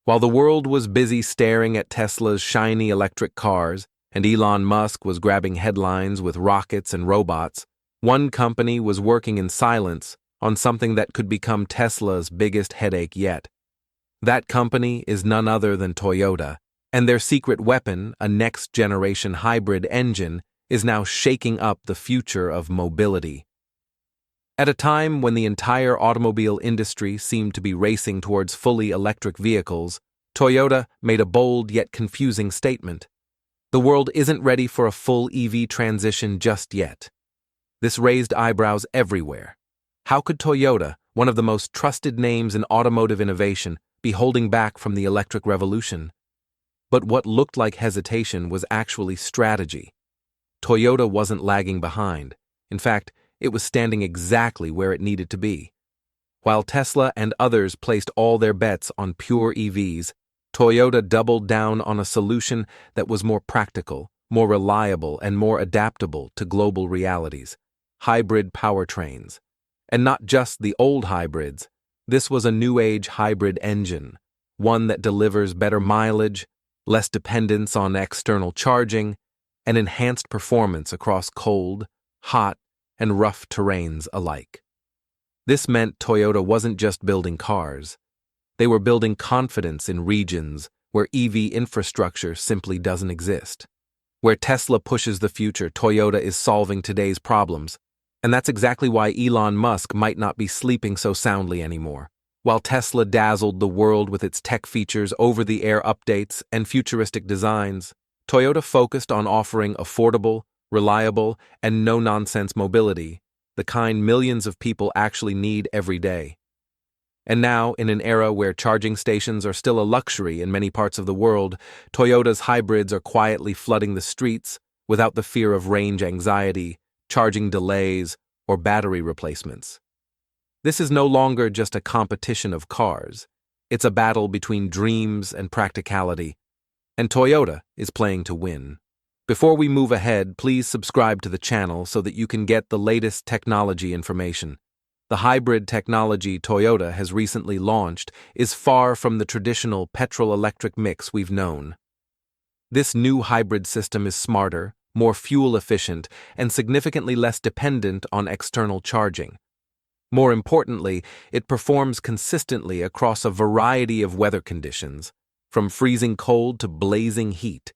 While the world was busy staring at Tesla's shiny electric cars, and Elon Musk was grabbing headlines with rockets and robots, one company was working in silence on something that could become Tesla's biggest headache yet. That company is none other than Toyota, and their secret weapon, a next-generation hybrid engine, is now shaking up the future of mobility. At a time when the entire automobile industry seemed to be racing towards fully electric vehicles, Toyota made a bold yet confusing statement. The world isn't ready for a full EV transition just yet. This raised eyebrows everywhere. How could Toyota, one of the most trusted names in automotive innovation, be holding back from the electric revolution? But what looked like hesitation was actually strategy. Toyota wasn't lagging behind. In fact, it was standing exactly where it needed to be. While Tesla and others placed all their bets on pure EVs, Toyota doubled down on a solution that was more practical, more reliable, and more adaptable to global realities: hybrid powertrains. And not just the old hybrids. This was a new-age hybrid engine, one that delivers better mileage, less dependence on external charging, and enhanced performance across cold, hot, and rough terrains alike. This meant Toyota wasn't just building cars. They were building confidence in regions where EV infrastructure simply doesn't exist. Where Tesla pushes the future, Toyota is solving today's problems. And that's exactly why Elon Musk might not be sleeping so soundly anymore. While Tesla dazzled the world with its tech features, over-the-air updates, and futuristic designs, Toyota focused on offering affordable, reliable, and no-nonsense mobility, the kind millions of people actually need every day. And now, in an era where charging stations are still a luxury in many parts of the world, Toyota's hybrids are quietly flooding the streets without the fear of range anxiety, charging delays, or battery replacements. This is no longer just a competition of cars. It's a battle between dreams and practicality, and Toyota is playing to win. Before we move ahead, please subscribe to the channel so that you can get the latest technology information. The hybrid technology Toyota has recently launched is far from the traditional petrol-electric mix we've known. This new hybrid system is smarter, more fuel-efficient, and significantly less dependent on external charging. More importantly, it performs consistently across a variety of weather conditions, from freezing cold to blazing heat,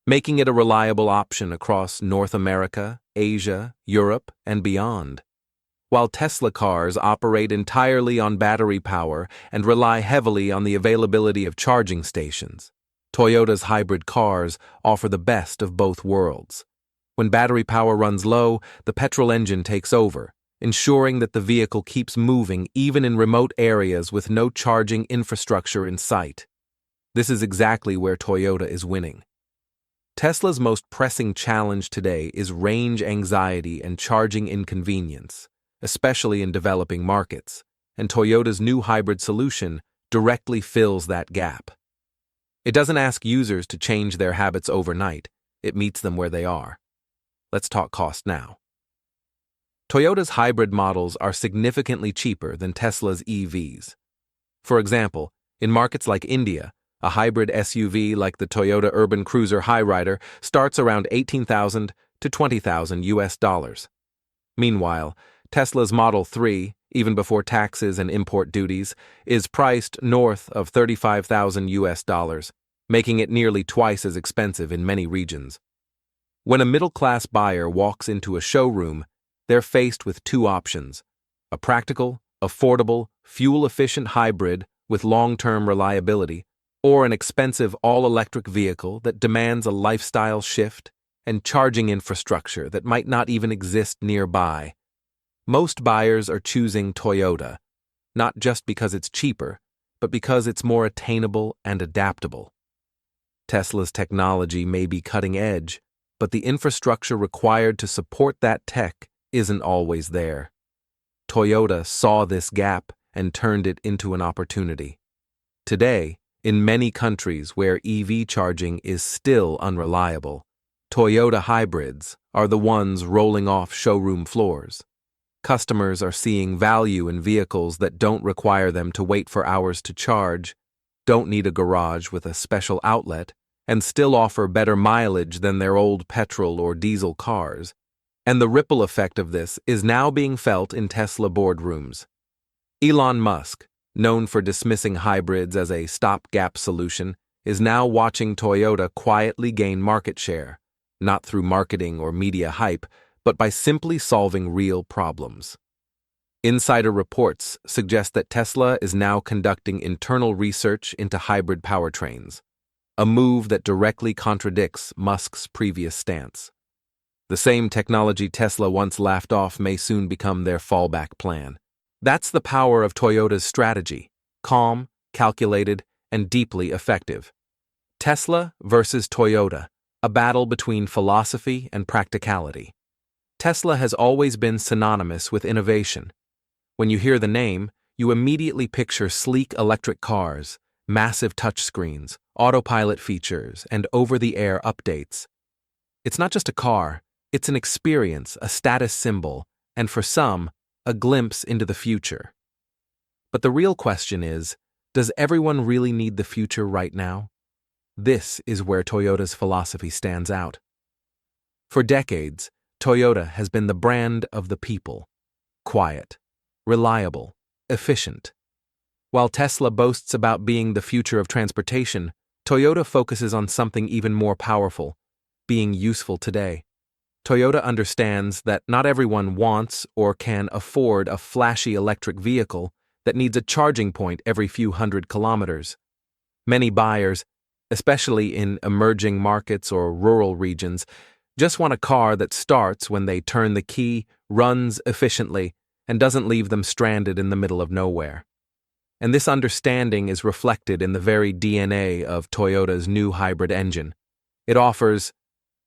making it a reliable option across North America, Asia, Europe, and beyond. While Tesla cars operate entirely on battery power and rely heavily on the availability of charging stations, Toyota's hybrid cars offer the best of both worlds. When battery power runs low, the petrol engine takes over, ensuring that the vehicle keeps moving even in remote areas with no charging infrastructure in sight. This is exactly where Toyota is winning. Tesla's most pressing challenge today is range anxiety and charging inconvenience, especially in developing markets, and Toyota's new hybrid solution directly fills that gap. It doesn't ask users to change their habits overnight, it meets them where they are. Let's talk cost now. Toyota's hybrid models are significantly cheaper than Tesla's EVs. For example, in markets like India, a hybrid SUV like the Toyota Urban Cruiser Hyryder starts around $18,000 to $20,000. Meanwhile, Tesla's Model 3, even before taxes and import duties, is priced north of $35,000, making it nearly twice as expensive in many regions. When a middle-class buyer walks into a showroom, they're faced with two options: a practical, affordable, fuel-efficient hybrid with long-term reliability, or an expensive all-electric vehicle that demands a lifestyle shift and charging infrastructure that might not even exist nearby. Most buyers are choosing Toyota, not just because it's cheaper, but because it's more attainable and adaptable. Tesla's technology may be cutting edge, but the infrastructure required to support that tech isn't always there. Toyota saw this gap and turned it into an opportunity. Today, in many countries where EV charging is still unreliable, Toyota hybrids are the ones rolling off showroom floors. Customers are seeing value in vehicles that don't require them to wait for hours to charge, don't need a garage with a special outlet, and still offer better mileage than their old petrol or diesel cars. And the ripple effect of this is now being felt in Tesla boardrooms. Elon Musk, known for dismissing hybrids as a stopgap solution, is now watching Toyota quietly gain market share, not through marketing or media hype, but by simply solving real problems. Insider reports suggest that Tesla is now conducting internal research into hybrid powertrains, a move that directly contradicts Musk's previous stance. The same technology Tesla once laughed off may soon become their fallback plan. That's the power of Toyota's strategy: calm, calculated, and deeply effective. Tesla versus Toyota, a battle between philosophy and practicality. Tesla has always been synonymous with innovation. When you hear the name, you immediately picture sleek electric cars, massive touchscreens, autopilot features, and over-the-air updates. It's not just a car, it's an experience, a status symbol, and for some, a glimpse into the future. But the real question is, does everyone really need the future right now? This is where Toyota's philosophy stands out. For decades, Toyota has been the brand of the people: quiet, reliable, efficient. While Tesla boasts about being the future of transportation, Toyota focuses on something even more powerful: being useful today. Toyota understands that not everyone wants or can afford a flashy electric vehicle that needs a charging point every few hundred kilometers. Many buyers, especially in emerging markets or rural regions, just want a car that starts when they turn the key, runs efficiently, and doesn't leave them stranded in the middle of nowhere. And this understanding is reflected in the very DNA of Toyota's new hybrid engine. It offers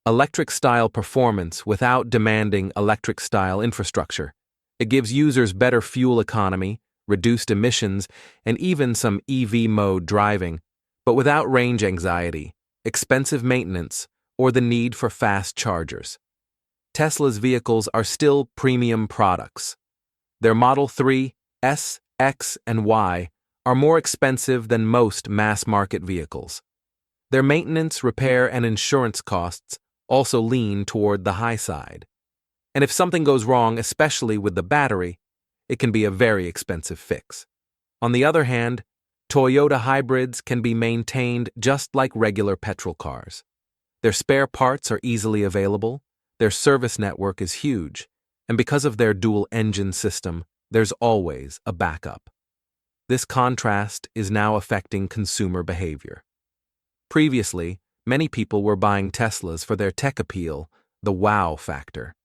electric-style performance without demanding electric-style infrastructure. It gives users better fuel economy, reduced emissions, and even some EV mode driving, but without range anxiety, expensive maintenance, or the need for fast chargers. Tesla's vehicles are still premium products. Their Model 3, S, X, and Y are more expensive than most mass-market vehicles. Their maintenance, repair, and insurance costs also lean toward the high side. And if something goes wrong, especially with the battery, it can be a very expensive fix. On the other hand, Toyota hybrids can be maintained just like regular petrol cars. Their spare parts are easily available, their service network is huge, and because of their dual-engine system, there's always a backup. This contrast is now affecting consumer behavior. Previously, many people were buying Teslas for their tech appeal, the wow factor.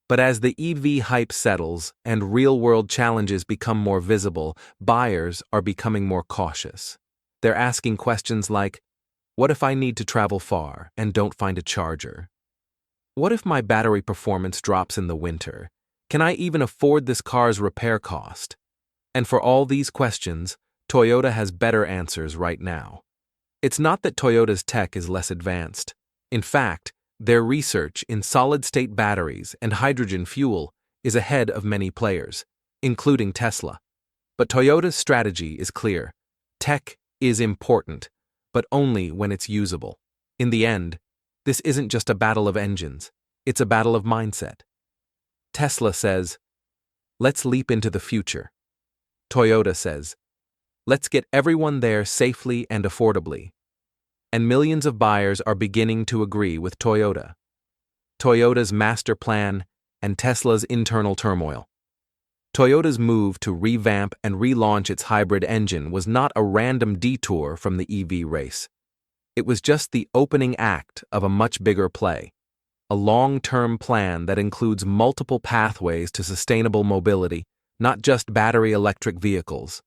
But as the EV hype settles and real-world challenges become more visible, buyers are becoming more cautious. They're asking questions like, what if I need to travel far and don't find a charger? What if my battery performance drops in the winter? Can I even afford this car's repair cost? And for all these questions, Toyota has better answers right now. It's not that Toyota's tech is less advanced. In fact, their research in solid-state batteries and hydrogen fuel is ahead of many players, including Tesla. But Toyota's strategy is clear. Tech is important, but only when it's usable. In the end, this isn't just a battle of engines, it's a battle of mindset. Tesla says, let's leap into the future. Toyota says, let's get everyone there safely and affordably. And millions of buyers are beginning to agree with Toyota. Toyota's master plan and Tesla's internal turmoil. Toyota's move to revamp and relaunch its hybrid engine was not a random detour from the EV race. It was just the opening act of a much bigger play, a long-term plan that includes multiple pathways to sustainable mobility, not just battery electric vehicles.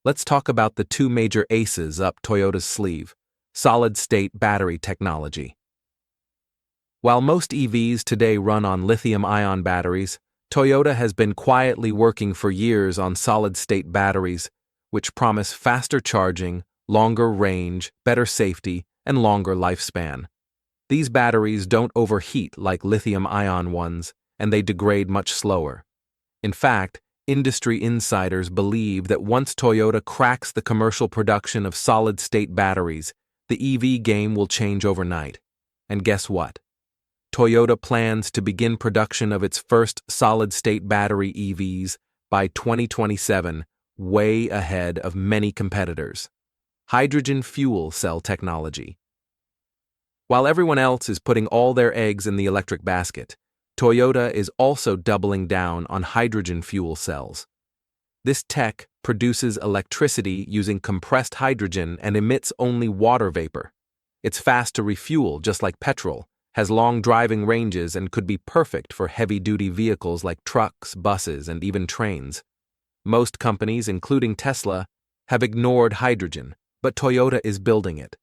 Let's talk about the two major aces up Toyota's sleeve: solid-state battery technology. While most EVs today run on lithium-ion batteries, Toyota has been quietly working for years on solid-state batteries, which promise faster charging, longer range, better safety, and longer lifespan. These batteries don't overheat like lithium-ion ones, and they degrade much slower. In fact, Industry insiders believe that once Toyota cracks the commercial production of solid-state batteries, the EV game will change overnight. And guess what? Toyota plans to begin production of its first solid-state battery EVs by 2027, way ahead of many competitors. Hydrogen fuel cell technology. While everyone else is putting all their eggs in the electric basket, Toyota is also doubling down on hydrogen fuel cells. This tech produces electricity using compressed hydrogen and emits only water vapor. It's fast to refuel, just like petrol, has long driving ranges, and could be perfect for heavy-duty vehicles like trucks, buses, and even trains. Most companies, including Tesla, have ignored hydrogen, but Toyota is building it.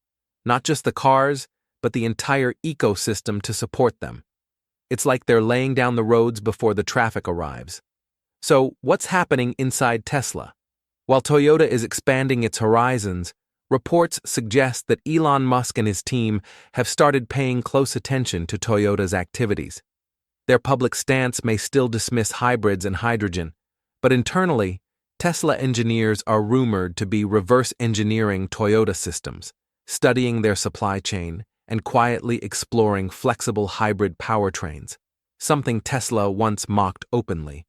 Not just the cars, but the entire ecosystem to support them. It's like they're laying down the roads before the traffic arrives. So, what's happening inside Tesla? While Toyota is expanding its horizons, reports suggest that Elon Musk and his team have started paying close attention to Toyota's activities. Their public stance may still dismiss hybrids and hydrogen, but internally, Tesla engineers are rumored to be reverse engineering Toyota systems, studying their supply chain, and quietly exploring flexible hybrid powertrains, something Tesla once mocked openly.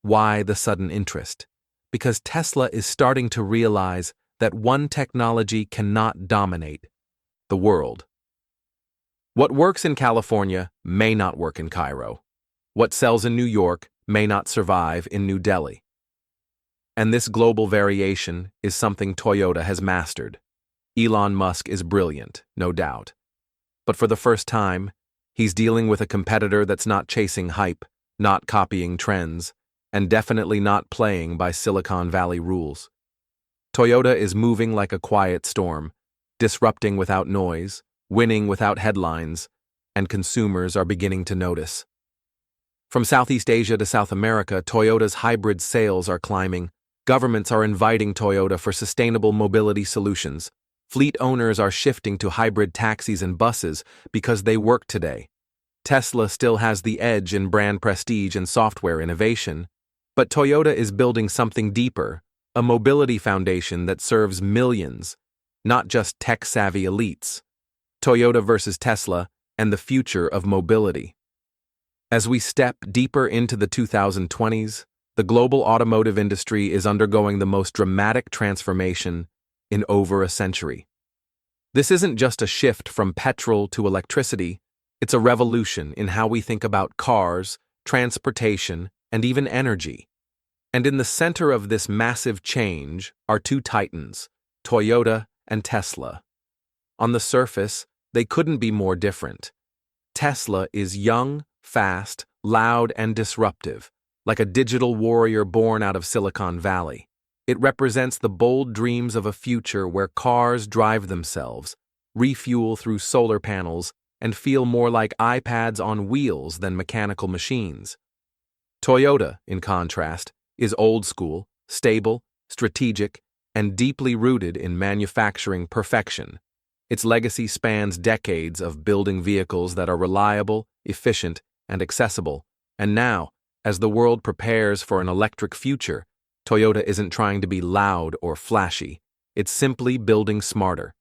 Why the sudden interest? Because Tesla is starting to realize that one technology cannot dominate the world. What works in California may not work in Cairo. What sells in New York may not survive in New Delhi. And this global variation is something Toyota has mastered. Elon Musk is brilliant, no doubt. But for the first time, he's dealing with a competitor that's not chasing hype, not copying trends, and definitely not playing by Silicon Valley rules. Toyota is moving like a quiet storm, disrupting without noise, winning without headlines, and consumers are beginning to notice. From Southeast Asia to South America, Toyota's hybrid sales are climbing. Governments are inviting Toyota for sustainable mobility solutions. Fleet owners are shifting to hybrid taxis and buses because they work today. Tesla still has the edge in brand prestige and software innovation, but Toyota is building something deeper, a mobility foundation that serves millions, not just tech-savvy elites. Toyota versus Tesla and the future of mobility. As we step deeper into the 2020s, the global automotive industry is undergoing the most dramatic transformation in over a century. This isn't just a shift from petrol to electricity, it's a revolution in how we think about cars, transportation, and even energy. And in the center of this massive change are two titans, Toyota and Tesla. On the surface, they couldn't be more different. Tesla is young, fast, loud, and disruptive, like a digital warrior born out of Silicon Valley. It represents the bold dreams of a future where cars drive themselves, refuel through solar panels, and feel more like iPads on wheels than mechanical machines. Toyota, in contrast, is old school, stable, strategic, and deeply rooted in manufacturing perfection. Its legacy spans decades of building vehicles that are reliable, efficient, and accessible. And now, as the world prepares for an electric future, Toyota isn't trying to be loud or flashy. It's simply building smarter.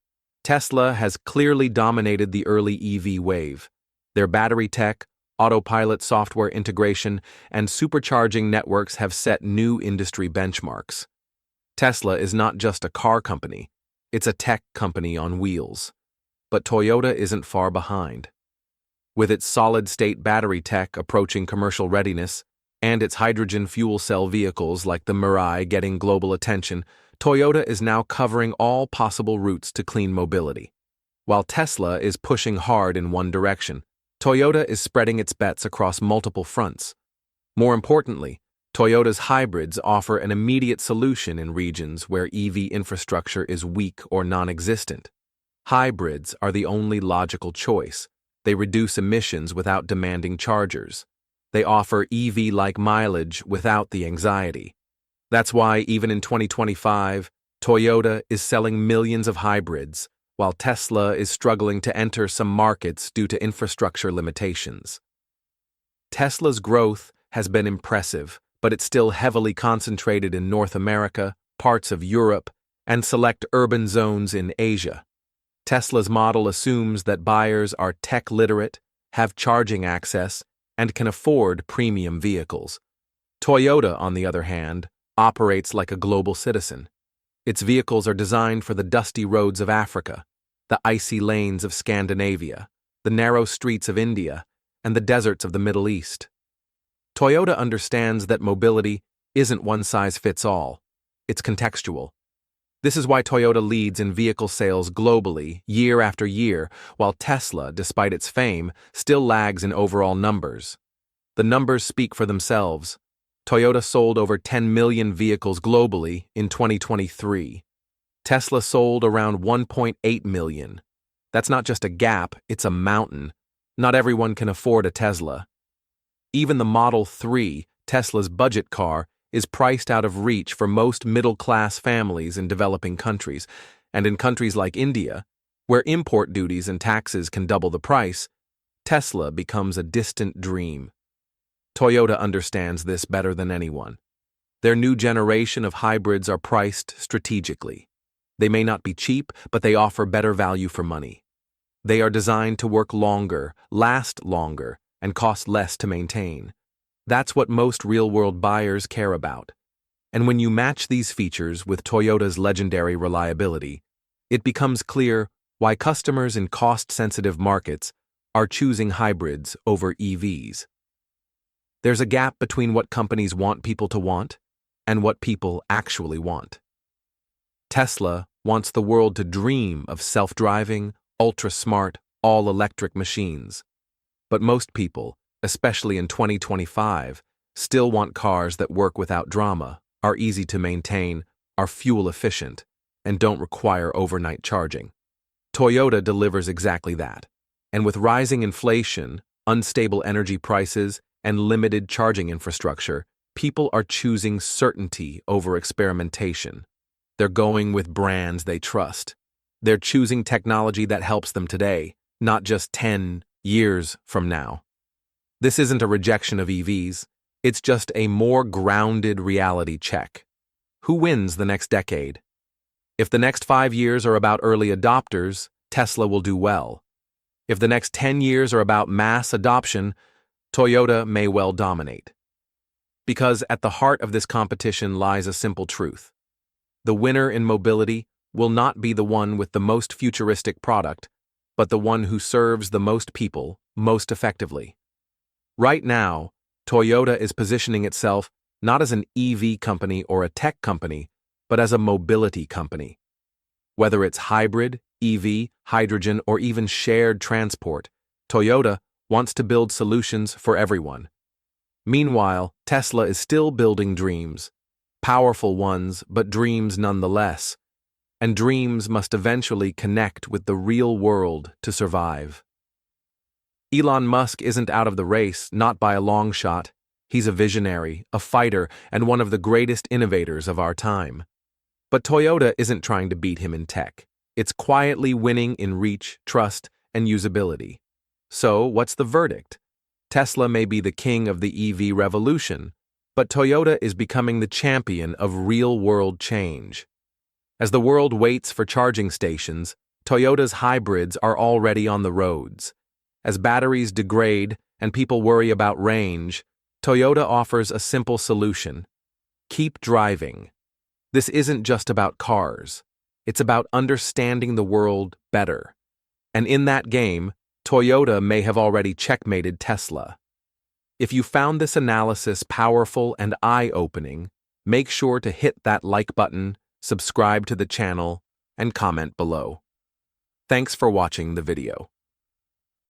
Tesla has clearly dominated the early EV wave. Their battery tech, autopilot software integration, and supercharging networks have set new industry benchmarks. Tesla is not just a car company, it's a tech company on wheels. But Toyota isn't far behind. With its solid-state battery tech approaching commercial readiness, and its hydrogen fuel cell vehicles like the Mirai getting global attention, Toyota is now covering all possible routes to clean mobility. While Tesla is pushing hard in one direction, Toyota is spreading its bets across multiple fronts. More importantly, Toyota's hybrids offer an immediate solution in regions where EV infrastructure is weak or non-existent. Hybrids are the only logical choice. They reduce emissions without demanding chargers. They offer EV-like mileage without the anxiety. That's why, even in 2025, Toyota is selling millions of hybrids, while Tesla is struggling to enter some markets due to infrastructure limitations. Tesla's growth has been impressive, but it's still heavily concentrated in North America, parts of Europe, and select urban zones in Asia. Tesla's model assumes that buyers are tech-literate, have charging access, and can afford premium vehicles. Toyota, on the other hand, operates like a global citizen. Its vehicles are designed for the dusty roads of Africa, the icy lanes of Scandinavia, the narrow streets of India, and the deserts of the Middle East. Toyota understands that mobility isn't one-size-fits-all. It's contextual. This is why Toyota leads in vehicle sales globally, year after year, while Tesla, despite its fame, still lags in overall numbers. The numbers speak for themselves. Toyota sold over 10 million vehicles globally in 2023. Tesla sold around 1.8 million. That's not just a gap, it's a mountain. Not everyone can afford a Tesla. Even the Model 3, Tesla's budget car, is priced out of reach for most middle-class families in developing countries, and in countries like India, where import duties and taxes can double the price, Tesla becomes a distant dream. Toyota understands this better than anyone. Their new generation of hybrids are priced strategically. They may not be cheap, but they offer better value for money. They are designed to work longer, last longer, and cost less to maintain. That's what most real-world buyers care about. And when you match these features with Toyota's legendary reliability, it becomes clear why customers in cost-sensitive markets are choosing hybrids over EVs. There's a gap between what companies want people to want and what people actually want. Tesla wants the world to dream of self-driving, ultra-smart, all-electric machines. But most people, especially in 2025, still want cars that work without drama, are easy to maintain, are fuel-efficient, and don't require overnight charging. Toyota delivers exactly that. And with rising inflation, unstable energy prices, and limited charging infrastructure, people are choosing certainty over experimentation. They're going with brands they trust. They're choosing technology that helps them today, not just 10 years from now. This isn't a rejection of EVs, it's just a more grounded reality check. Who wins the next decade? If the next 5 years are about early adopters, Tesla will do well. If the next 10 years are about mass adoption, Toyota may well dominate. Because at the heart of this competition lies a simple truth. The winner in mobility will not be the one with the most futuristic product, but the one who serves the most people most effectively. Right now, Toyota is positioning itself not as an EV company or a tech company, but as a mobility company. Whether it's hybrid, EV, hydrogen, or even shared transport, Toyota wants to build solutions for everyone. Meanwhile, Tesla is still building dreams. Powerful ones, but dreams nonetheless. And dreams must eventually connect with the real world to survive. Elon Musk isn't out of the race, not by a long shot. He's a visionary, a fighter, and one of the greatest innovators of our time. But Toyota isn't trying to beat him in tech. It's quietly winning in reach, trust, and usability. So, what's the verdict? Tesla may be the king of the EV revolution, but Toyota is becoming the champion of real-world change. As the world waits for charging stations, Toyota's hybrids are already on the roads. As batteries degrade and people worry about range, Toyota offers a simple solution. Keep driving. This isn't just about cars. It's about understanding the world better. And in that game, Toyota may have already checkmated Tesla. If you found this analysis powerful and eye-opening, make sure to hit that like button, subscribe to the channel, and comment below. Thanks for watching the video.